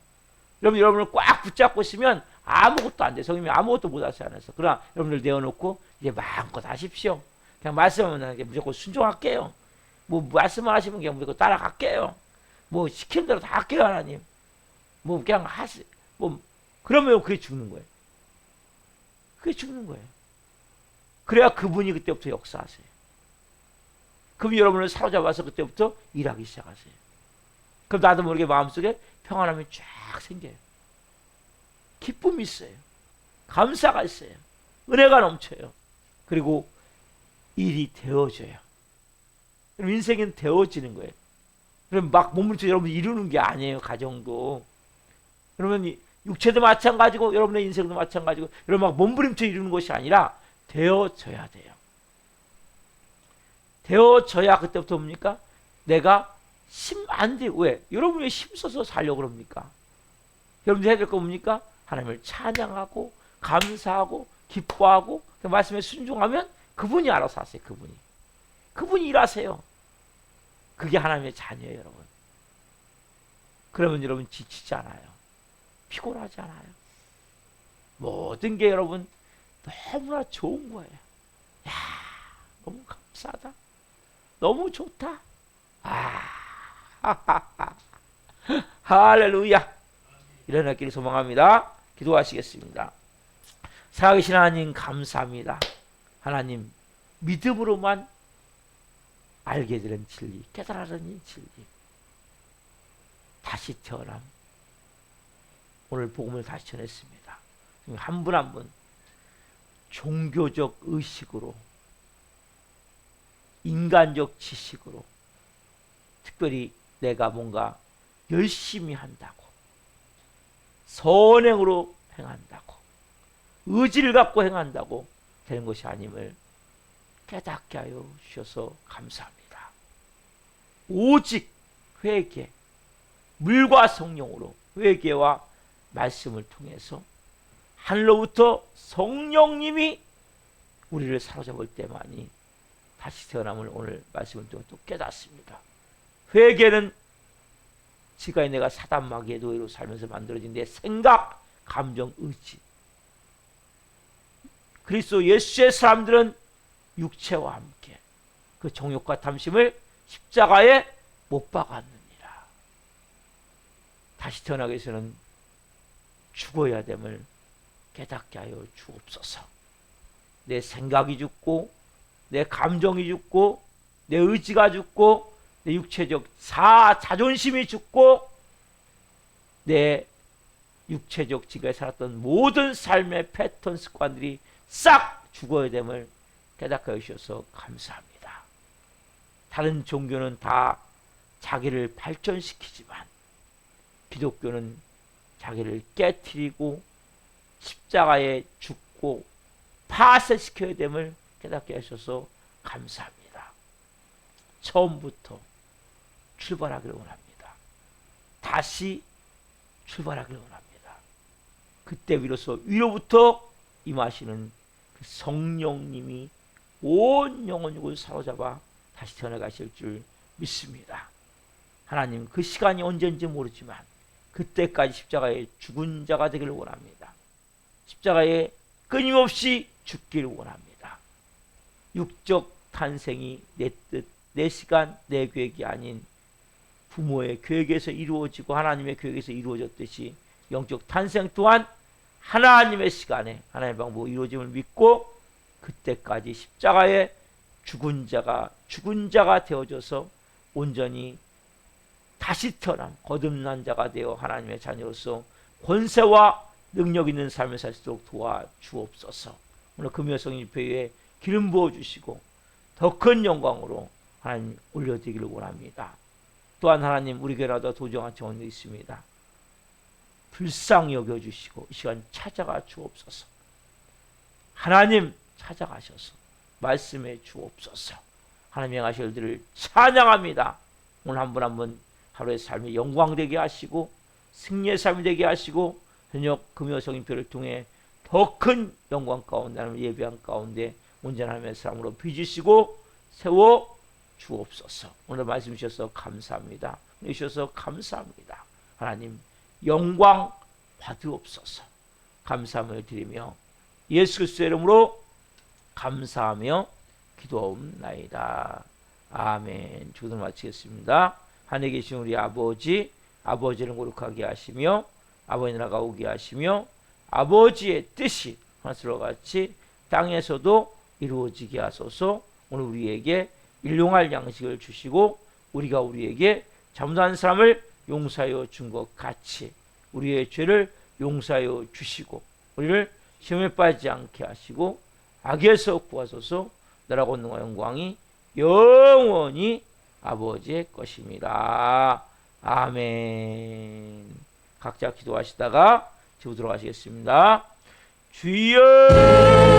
여러분을 꽉 붙잡고 있으면 아무것도 안 돼. 성령님이 아무것도 못 하지 않아서. 그러나 여러분들 내어놓고 이제 마음껏 하십시오. 그냥 말씀하면 무조건 순종할게요. 뭐 말씀만 하시면 그냥 무조건 따라갈게요. 뭐 시키는 대로 다 할게요 하나님. 뭐 그냥 하시. 뭐 그러면 그게 죽는 거예요. 그게 죽는 거예요. 그래야 그분이 그때부터 역사하세요. 그분이 여러분을 사로잡아서 그때부터 일하기 시작하세요. 그럼 나도 모르게 마음속에 평안함이 쫙 생겨요. 기쁨이 있어요. 감사가 있어요. 은혜가 넘쳐요. 그리고 일이 되어져요. 그럼 인생은 되어지는 거예요. 그럼 막 몸부림쳐 여러분 이루는 게 아니에요. 가정도. 그러면 육체도 마찬가지고 여러분의 인생도 마찬가지고 여러분 막 몸부림쳐 이루는 것이 아니라 되어져야 돼요. 되어져야 그때부터 뭡니까? 내가 안 돼. 왜? 여러분 왜 힘써서 살려고 그럽니까? 여러분들 해야 될 거 뭡니까? 하나님을 찬양하고 감사하고 기뻐하고 그 말씀에 순종하면 그분이 알아서 하세요. 그분이 일하세요. 그게 하나님의 자녀예요. 여러분. 그러면 여러분 지치지 않아요. 피곤하지 않아요. 모든 게 여러분 너무나 좋은 거예요. 야, 너무 감사하다. 너무 좋다. 할렐루야. 일어나기를 소망합니다. 기도하시겠습니다. 살아계신 하나님 감사합니다. 하나님 믿음으로만 알게 되는 진리, 깨달아는 진리, 다시 태어남. 오늘 복음을 다시 전했습니다. 한 분 한 분 종교적 의식으로 인간적 지식으로 특별히 내가 뭔가 열심히 한다고, 선행으로 행한다고, 의지를 갖고 행한다고 되는 것이 아님을 깨닫게 하여 주셔서 감사합니다. 오직 회개, 물과 성령으로 회개와 말씀을 통해서 하늘로부터 성령님이 우리를 사로잡을 때만이 다시 태어남을 오늘 말씀을 통해 또 깨닫습니다. 회개는 지금까지 내가 사단 마귀의 노예로 살면서 만들어진 내 생각, 감정, 의지. 그리스도 예수의 사람들은 육체와 함께 그 정욕과 탐심을 십자가에 못 박았느니라. 다시 태어나기 위해서는 죽어야 됨을 깨닫게 하여 주옵소서. 내 생각이 죽고, 내 감정이 죽고, 내 의지가 죽고, 내 육체적 자존심이 죽고, 내 육체적 지금까지 살았던 모든 삶의 패턴 습관들이 싹 죽어야 됨을 깨닫게 해주셔서 감사합니다. 다른 종교는 다 자기를 발전시키지만 기독교는 자기를 깨트리고 십자가에 죽고 파쇄시켜야 됨을 깨닫게 하셔서 감사합니다. 처음부터 출발하기를 원합니다. 다시 출발하기를 원합니다. 그때 비로소 위로부터 임하시는 그 성령님이 온 영혼 육을 사로잡아 다시 태어나가실 줄 믿습니다. 하나님, 그 시간이 언제인지 모르지만 그때까지 십자가에 죽은 자가 되기를 원합니다. 십자가에 끊임없이 죽기를 원합니다. 육적 탄생이 내 뜻, 내 시간, 내 계획이 아닌 부모의 계획에서 이루어지고 하나님의 계획에서 이루어졌듯이 영적 탄생 또한 하나님의 시간에 하나님의 방법으로 이루어짐을 믿고 그때까지 십자가에 죽은 자가 되어져서 온전히 다시 태어남 거듭난 자가 되어 하나님의 자녀로서 권세와 능력 있는 삶을 살 수 있도록 도와주옵소서. 오늘 금요성 집회에 기름 부어주시고 더 큰 영광으로 하나님 올려드리기를 원합니다. 또한 하나님, 우리 교회라도 도정한 정원이 있습니다. 불쌍히 여겨주시고 이 시간 찾아가 주옵소서. 하나님 찾아가셔서 말씀해 주옵소서. 하나님의 하실 일들을 찬양합니다. 오늘 한 분 한 분 하루의 삶이 영광되게 하시고 승리의 삶이 되게 하시고 저녁 금요성인표를 통해 더 큰 영광 가운데 하나님 예배한 가운데 온전한 하나님의 사랑으로 빚으시고 세워 주옵소서. 오늘 말씀 주셔서 감사합니다. 주셔서 감사합니다. 하나님 영광 받으옵소서. 감사함을 드리며 예수 그리스도의 이름으로 감사하며 기도하옵나이다. 아멘. 주기도를 마치겠습니다. 하늘에 계신 우리 아버지, 아버지를 거룩하게 하시며 아버지 나라가 오게 하시며 아버지의 뜻이 하늘과 같이 땅에서도 이루어지게 하소서. 오늘 우리에게 일용할 양식을 주시고 우리가 우리에게 잘못한 사람을 용서하여 준 것 같이 우리의 죄를 용서하여 주시고 우리를 시험에 빠지지 않게 하시고 악에서 구하소서. 나라고 능력과 영광이 영원히 아버지의 것입니다. 아멘. 각자 기도하시다가 집으로 들어가시겠습니다. 주여